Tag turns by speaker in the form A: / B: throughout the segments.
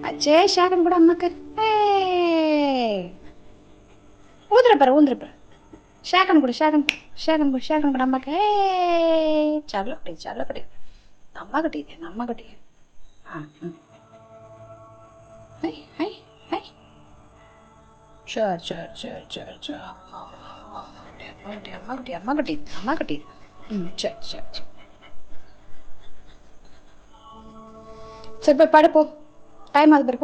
A: அச்சே ஷாகன் கூட அம்மாக்கு ஊந்துற பாரு ஷாகன் கூட அம்மாக்கு சல்லப்படி அம்மா கட்டி அம்மா கட்டி சரி போய் படு போ டைம் ஆகுது பாரு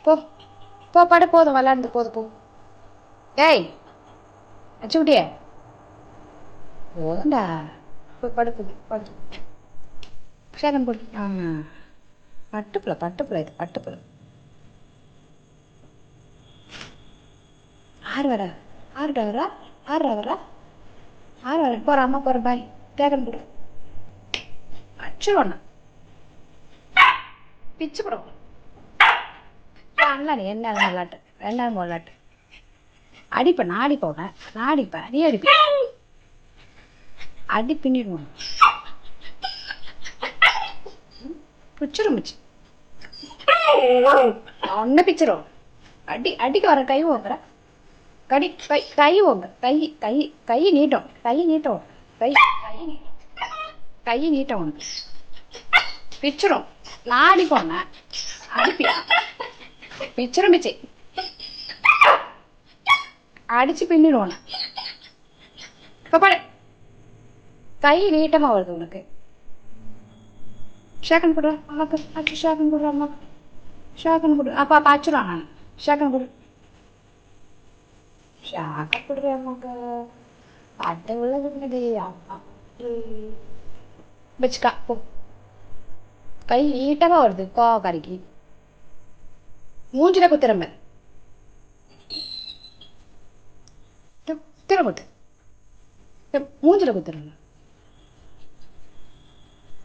A: போ போ படு போதும் விளாண்டு போதும் போ ஏய் அச்சுக்குட்டியே போதும்டா போய் படு சேகன் போடு பட்டுப்புல இது பட்டுப்புல ஆறுடா வர போகிற அம்மா போகிற பாய் தேகன் போடு அச்சுருவாண்ணா பிச்சு போடும் நீ என்ன விளாட்டு அடிப்பேன் நான் அடிப்பேன் நீ அடிப்ப அடி பின்னிடுவோம் பிச்சிரும் ஒன்ன பிச்சிரும் அடிக்க வர கை ஓங்குற கை ஓங்க கை நீட்டம் கை நீட்டம் ஒன்று பிச்சிரும் நான் அடிப்போண்ண அடிப்பியா பிச்சிரும் பிச்சு அடிச்சு பின்னிடுவோண்ண இப்போ பாடு கை நீட்டமாக வருது உனக்கு ஷாகன் கொடு அம்மாக்கு அச்சு ஷாகன் கொடு அம்மாக்கு ஷாகன் கொடு அப்பா அச்சுருவான் நான் ஷாகன் கொடு ஷாகன் கொடுறேன் அம்மாக்கு அட்டை உள்ளது அம்மா வச்சுக்கா போ கை நீட்டமாக வருது கோவக்காரிக்கு மூஞ்சில குத்துறம்ப குத்து மூஞ்சில குத்துறங்க